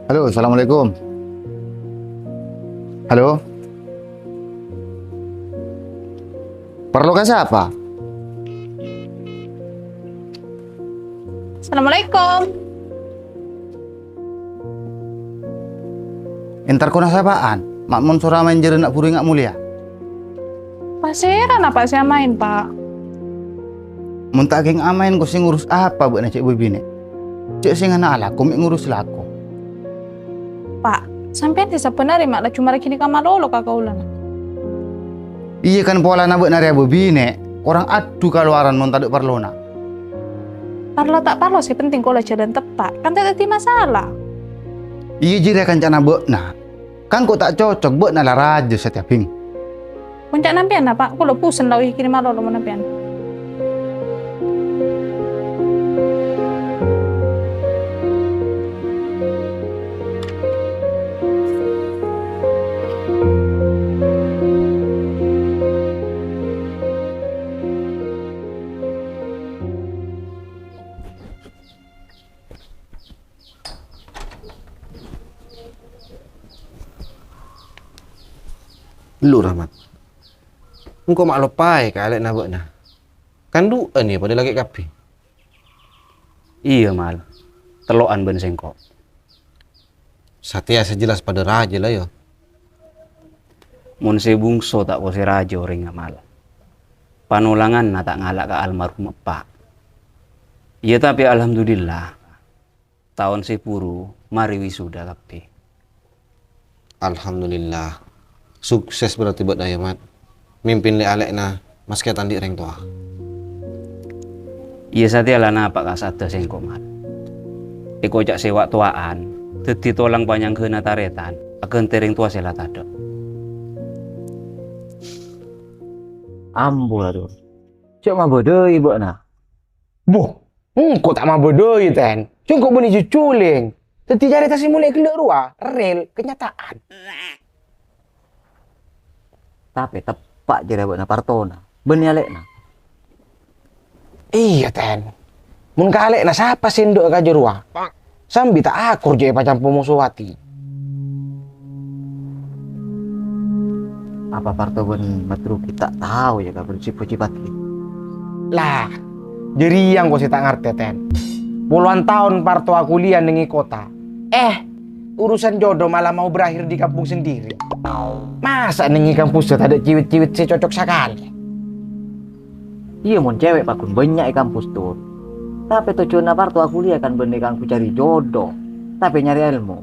Halo, assalamualaikum. Halo, perlukan siapa? Assalamualaikum. Entar kuna sapaan? Mak mun sura main jere nak puri ngak mulia. Pasiran apa sih main, Pak? Mun tak geng amain ko sing ngurus apa buat cek bini. Cek sing anak ala, ko ngurus laku. Pak, sampean sih sebenarnya mak cuma kini kamar lolo kakak ulan. Iya kan pola na buat nari bini. Orang adu kaluaran mun taduk perlona. Parlo tak parlo sih penting kalau jalan tepat. Kan tidak ada masalah. Iya jire kan cana buat na. Kan kok tak cocok buat nala raja setiap hing. Puncak nampian Pak, kalau pusen lau kini malu lo nampian. Lu Rahmat. Engkau mak lopai ka alek nabok na. Kan duan ya pada lagi kapi. Iya mal, teloan ben sengkok. Satya sejelas pada raja lah yo. Mun se bungso tak kose rajo ring mal. Panulangan na tak ngalak ka almarhum epak. Iya tapi alhamdulillah. Tahun sepuru mari wisuda kapi. Alhamdulillah. Sukses berarti buat daya mat. Mimpin le alek na mas ketan di reng tua. Iya satya lana apa kasada sengkok mal. Eko jak sewa tuaan, dadi tolang panjang kena taretan, akan tering tua sela tado. Ambo lah tuh. Cok mah bodoh ibu na. Boh, kok tak mau bodoh ya ten? Cuma kok boleh cuculing. Teti cari tasi mulai keluar ruah, real kenyataan. Tapi tepak je buat na partona. Beni alek na. Iya ten. Mun kalek na siapa sendok ka ruah? Sambi tak akur je pacam pemusawati. Apa parto ben matru kita tahu ya kabar cipu-cipat ki. Lah, jadi yang kau tak ngerti ten. Puluhan tahun parto aku lian nengi kota. Urusan jodoh malah mau berakhir di kampung sendiri. Masa nengi kampus tak ada ciwit-ciwit secocok sekali. Iya mon cewek pakun banyak di kampus tuh. Tapi tujuan parto aku lihat kan benih kang ku cari jodoh. Tapi nyari ilmu.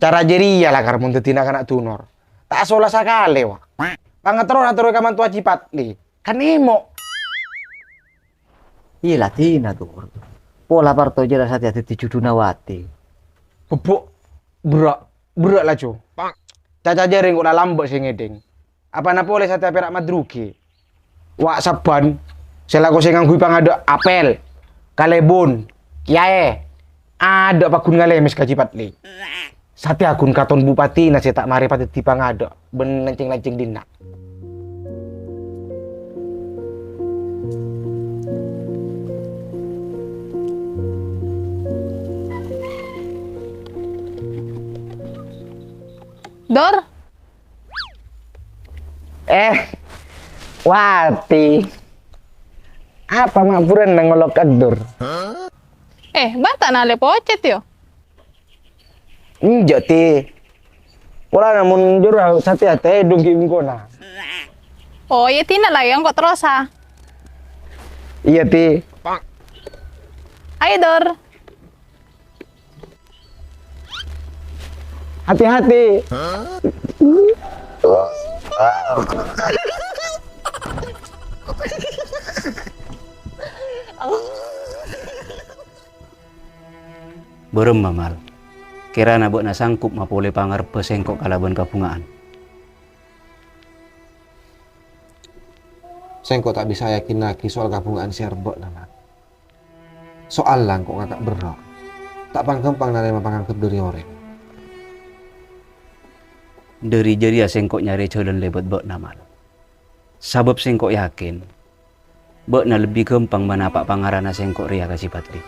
Cara jeria lah karena untuk tindak anak tunor. Tak solah sekali wah. Pangatron atau rekaman tua cipat li. Kan emo. Iya Latina tuh. Pola parto jelas hati-hati judunawati. Bebok berak lah cu. Caca jaring udah lambek sing ngedeng. Apa napa oleh sate perak madruki. Wak saban selaku sing nganggo pangada apel, kalebon, kiae. Ada pakun ngalemis kacipat li. Sate akun katon bupati nasi tak mari pati pangada ben lencing-lencing dina. Dor, Wati. Apa mapuran nangolok adur? bata na le pocet yo. Injo ti. Wala namun jurah sate ate dugi ngona. Oh, ya tina lah yang kok terus ha. Iya ti. Ayo Dor. Hati-hati. Berem mamal. Kira na na sangkup mapole pangarep sengkok kalaban kabungaan. Sengko tak bisa yakin lagi soal kabungan serbok nama. Soal lang kok kakak berok. Tak pangkempang narema pangangkep dari orang. Dari jadi sengkok nyari jalan lebet bok namal. Sabab sengkok yakin bok na lebih gampang manapak pangarana sengkok ria kasih patri.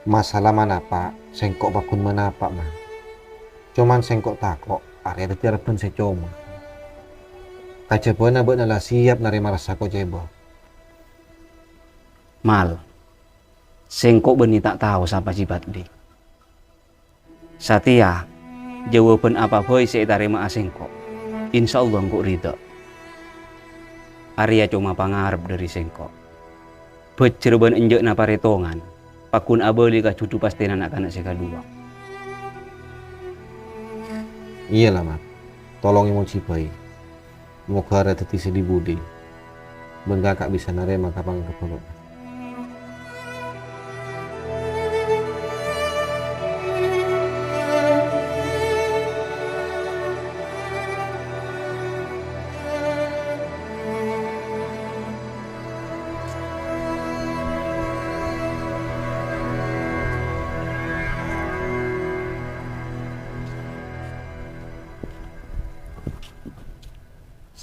Masalah mana pak? Sengkok bakun mana pak mah? Cuman sengkok takok, area tiarapun saya cuma. Kacepena beuna lah siap narima rasa ko cebo. Mal, sengkok beni tak tahu siapa cibat di. Satya, jawaban apa boy saya tarima asengkok. Insya Allah engkau ridho. Arya cuma pangarep dari sengkok. Becerban enjek na paretongan. Pakun abeli ka cucu pasti anak-anak saya kedua. Iya lah mat, tolongi mau cipai. Mau ke arah tetisi di budi. Ben kakak bisa narema kapang kepeluk.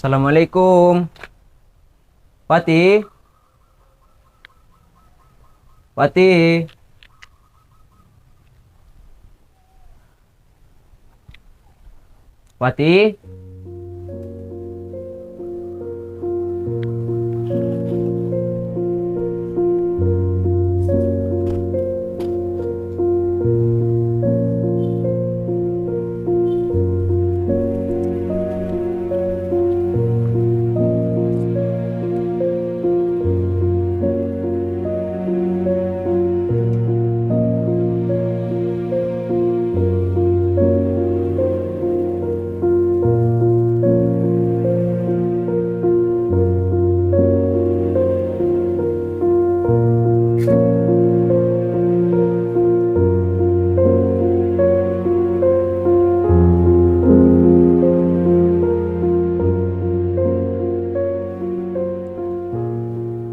Assalamualaikum. Wati. Wati. Wati.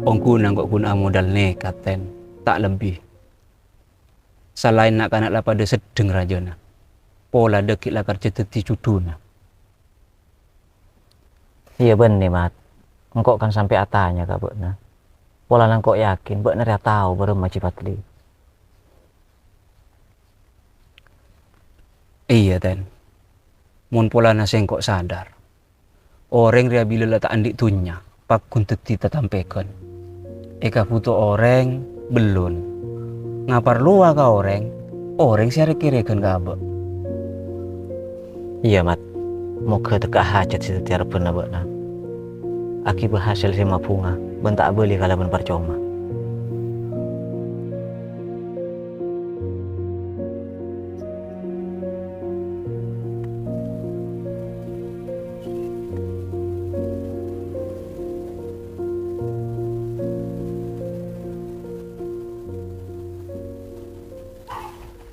Ongkuna kok guna modal nekat ten, tak lebih. Selain nak kanak lah pada sedeng rajana. Pola dekik lah kerja teti cuduna. Iya bener mat. Engkau kan sampai atanya kak bener. Pola engkau yakin bener ya tahu baru macipat li. Iya ten. Mun pola nasengkok sadar. Orang ria bila lah tak andik tunya. Pakun teti tetampekon. Eka puto orang belum. Ngapar luar ka orang siare kirekan ka abak. Iya mat. Mau ke teka hajat si tiara pernah bener. Aki berhasil sama bunga. Bentak beli kalau ben percuma.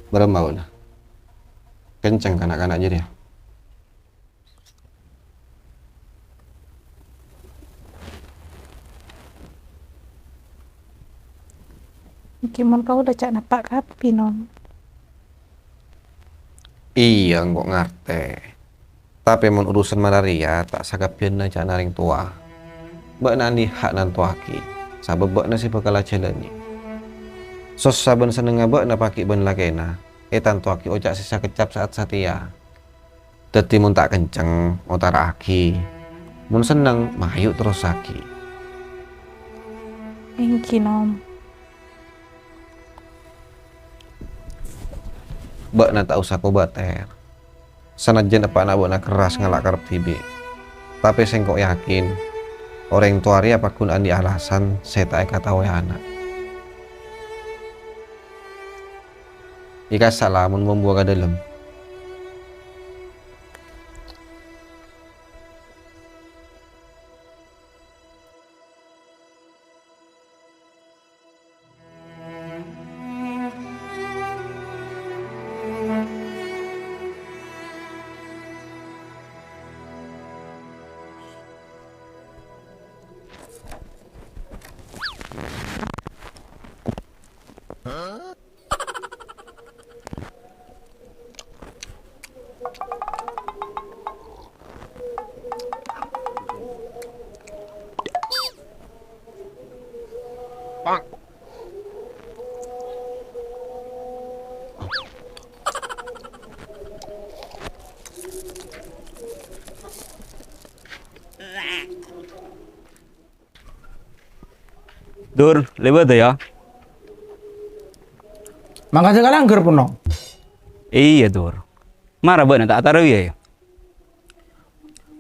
Berembau dah. Kenceng kanak-kanak jadi. Gimana kau udah cak napak kapi non? Iya nggak ngerti. Tapi mun urusan malaria tak sakapian na cak naring tua. Bak nani hak nan tuaki. Sabab bak nasi bakal jalani. Sos saben seneng ngabak na paki ben lakena. Etan tuaki ojak sisa kecap saat Satya. Dadi mun tak kenceng otar aki. Mun seneng mayu terus aki. Engki nom. Bak na tak usah ko bater. Sanajan apa anak bak na keras ngalak karep tibi. Tapi sengkok yakin orang tuari apapun andi alasan saya tak kata wae anak. Ika salah mun membuang ke dalam. Dur, lewat ya? Makanya kalian anggar pun nom. Iya, Dur. Marah bener tak taruh ya?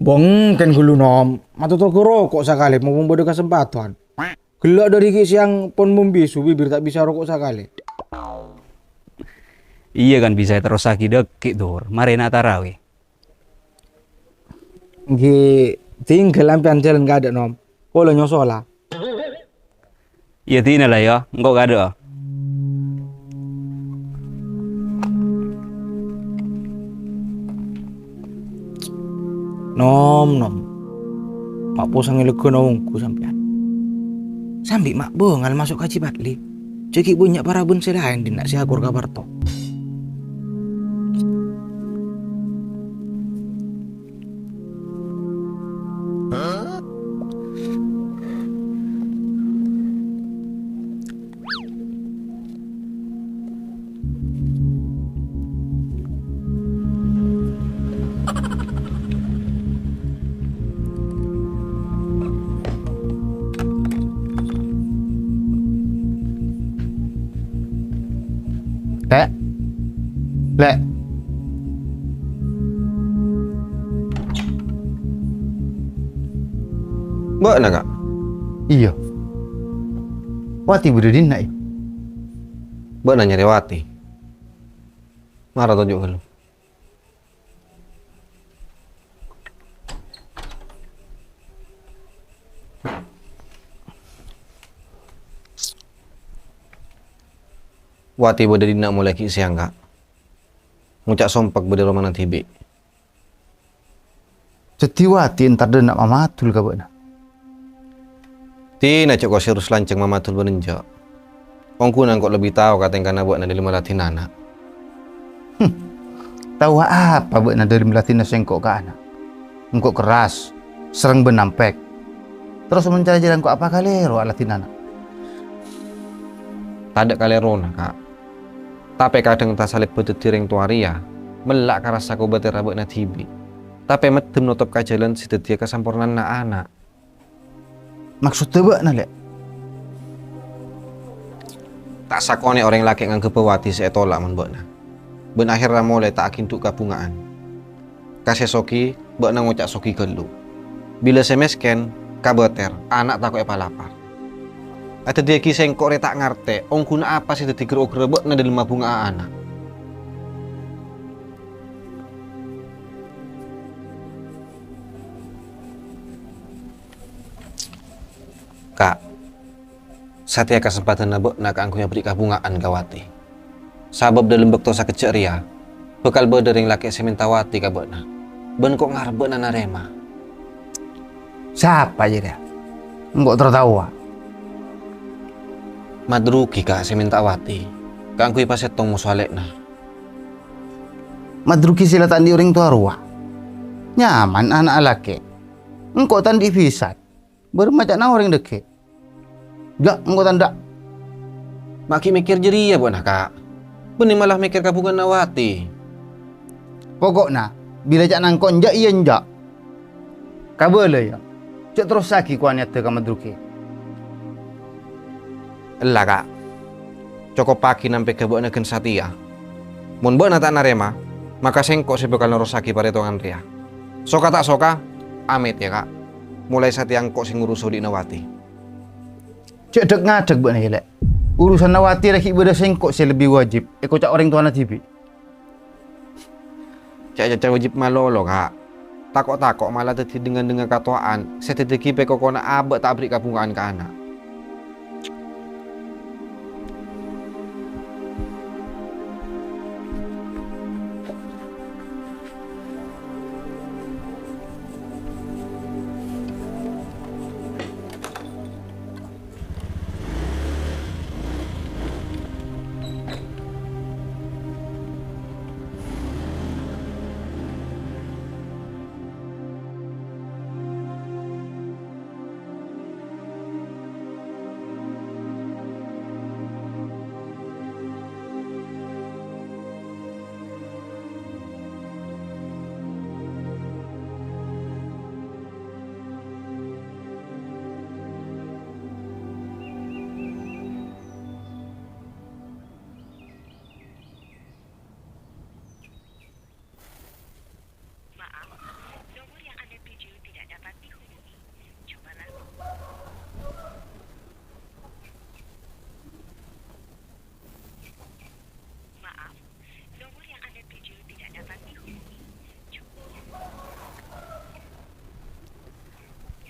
Bong kan gulu nom. Matu toko rokok sekali mau bodoh kesempatan. Gelak dari siang pun membisu bibir tak bisa rokok sekali. Iya kan bisa terus sakit dekik, Dur. Mari nak taruh ya? Nggih, tinggal lampian jalan gak ada nom. Kalau nyosola. Iya tina lah ya, engkau gak ada. Nom. Mak posang lego naungku sampean. Sambil mak bengal masuk kaji batli. Cekik punya para bun selain di nak si akur kabar to. Lek. Mbak nak kak? Iya. Wati bude dina ya. Mbak nanya Rewati. Marah tunjuk lu. Wati bude dina mulai ki siang kak. Ngucak sompak bude romana tibi. Setiwati entar denak mamatul ka beuna. Tina cok kau sirus lanceng mamatul benenjak. Ongkunan kok lebih tahu kateng kana buat nadi lima latin anak. Tahu apa beuna dari melatina sengkok ka anak. Engkau keras, serang benampek. Terus mencari jalan kok apa kalero latin anak. Tadak kalerona kak. Tapi kadang tak salib betul tireng tuaria. Melak karasa kau betul rabak na tibi. Tapi medem nutup kajalan si tetia kesampurnan na anak. Maksudnya beuna lek. Tak sakone orang laki nganggep pewati saya tolak men beuna. Ben akhirnya mulai tak akin tuk kabungaan. Kasih soki, beuna ngucak soki kelu. Bila semesken, kabeter, anak takut lapar. Ada dia kisah yang kok tak ngarte, ongkuna apa sih tadi kira-kira beuna dari lima bunga anak. Kak, saatnya kesempatan nabok nak angkunya beri kabungaan kawati. Sabab dalam bekto sa kecek ria, bekal berdering laki semintawati kabona. Ben kok ngarep na narema. Siapa aja dia? Engkau tertawa. Madruki kak semintawati. Kangkui pasetong musualekna. Madruki sila tandi orang tua ruah. Nyaman anak laki. Engkau tandi visat. Bermacam na orang deke. Gak, engkau tanda. Maki mikir jeria buat kak. Benih malah mikir kabungan nawati. Pokoknya, bila cak nangkon jak iya njak. Kabele ya. Cak terus saki kuanyat ke madruki. Elah kak. Cukup pagi nampai ke buat nagen satia. Mun buat tak narema, maka sengkok si bekal narosaki pada tongan ria. Soka tak soka, amit ya kak. Mulai saat yang kok sing ngurus di nawati. Cek dek ngadek buat nih lek. Urusan nawati lagi beda sengkok sih lebih wajib. Eko cak orang tua na tibi. Cak wajib malolo kak. Takok malah tadi dengan katuaan. Saya tadi peko kona abek tak beri kabungan ke anak.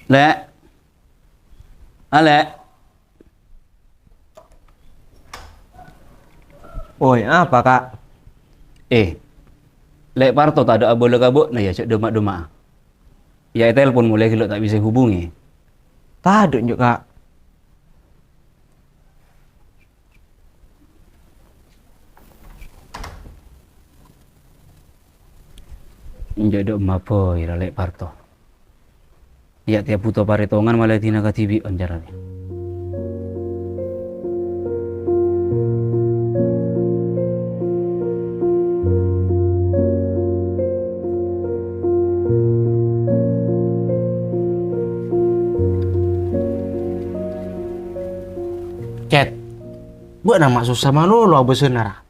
Lek. Alek. Oi, apa kak? Lek Parto tak ada abola kabut nah ya cek demak-demak. Ya telepon mulai kalau tak bisa hubungi. Tak ada juga kak. Jadi apa ya Lek Parto. Ya tiap puto paretongan malah tina ka TV on jarane. Cat. Buat nama susah mana lo abu senar.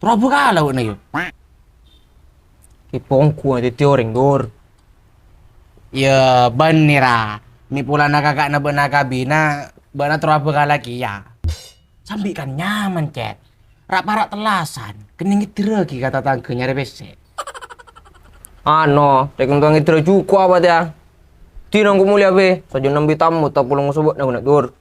Berapa kali awak na yun? Kipongku nanti orang dor. Ya bener. Mi pula na kakak na benar kabina. Benar terapa kali lagi ya. Sambil kan nyaman Cat. Rak-parak telasan. Keningit teragi kata tangkenya repese. Ano, tekong tuang itira juga apa dia? Tinang ko mulia be, saja nambi tamu tak pulang sobat na nak dor.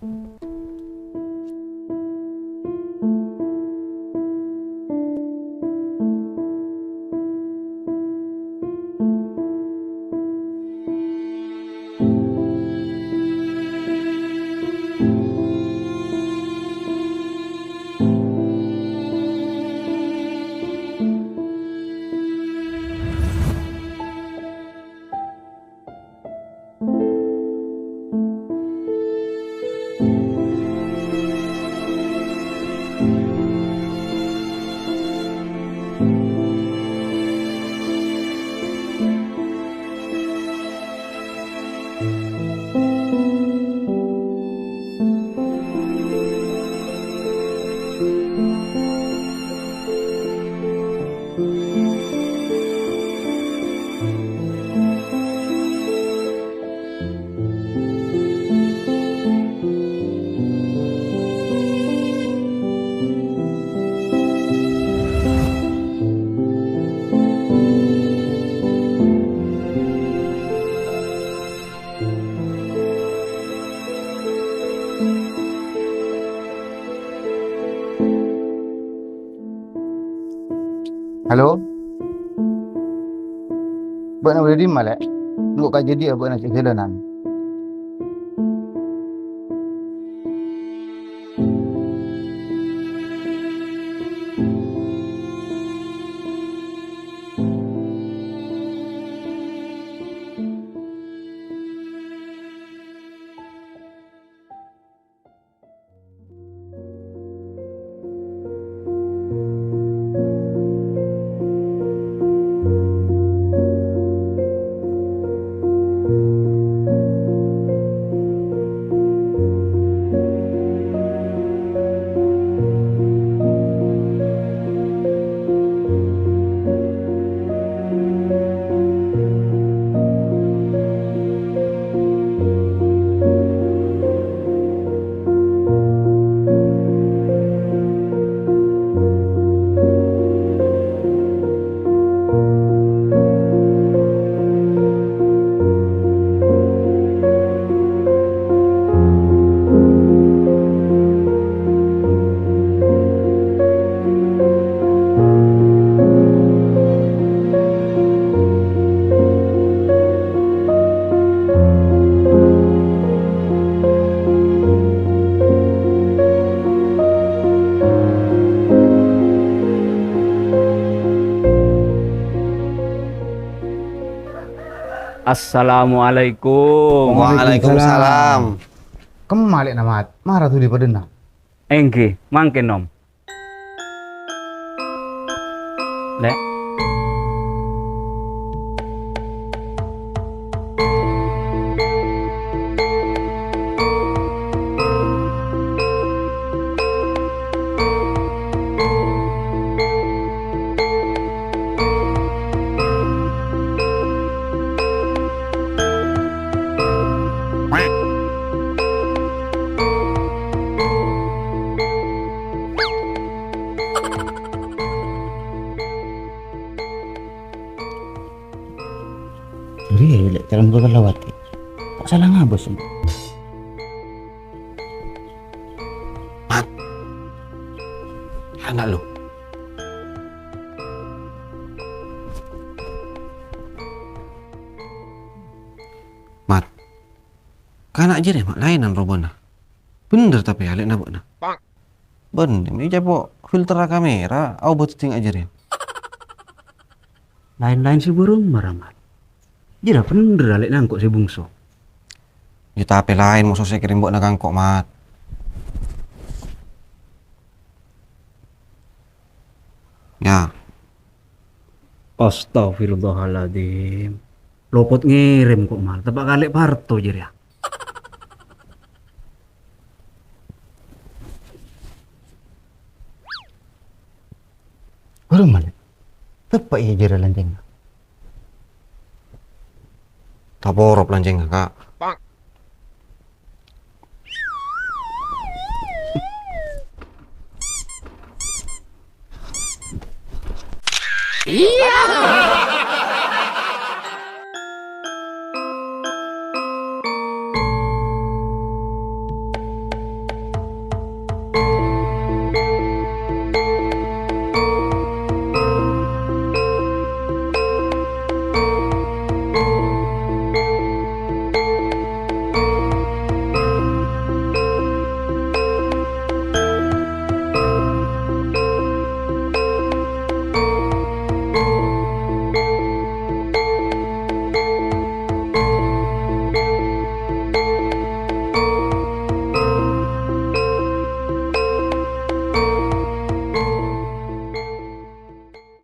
Halo? Buat nak boleh di mana? Nunggu kat jadi apa nak cek jalanan. Assalamualaikum. Waalaikumsalam. Kemalik nama marah tu di padena. Engke, mangken nom. Lek. Salah ngapa sih? Anak lu. Mat. Kanak aja deh mak lainan robona. Bener tapi alik nabok na. Bener, ini japo filter kamera, au buat ting aja deh. Lain-lain sih burung maramat. Jira bener alik nangkok si bungso. Ya tapi lain musuh saya kirim buat nakang kok mat. Ya, Astagfirullahaladzim. Lopot ngirim kok mal. Tepak kali parto jir ya. Baru mana? Tepat iya jera lanceng. tak borop lanceng kak. Iya.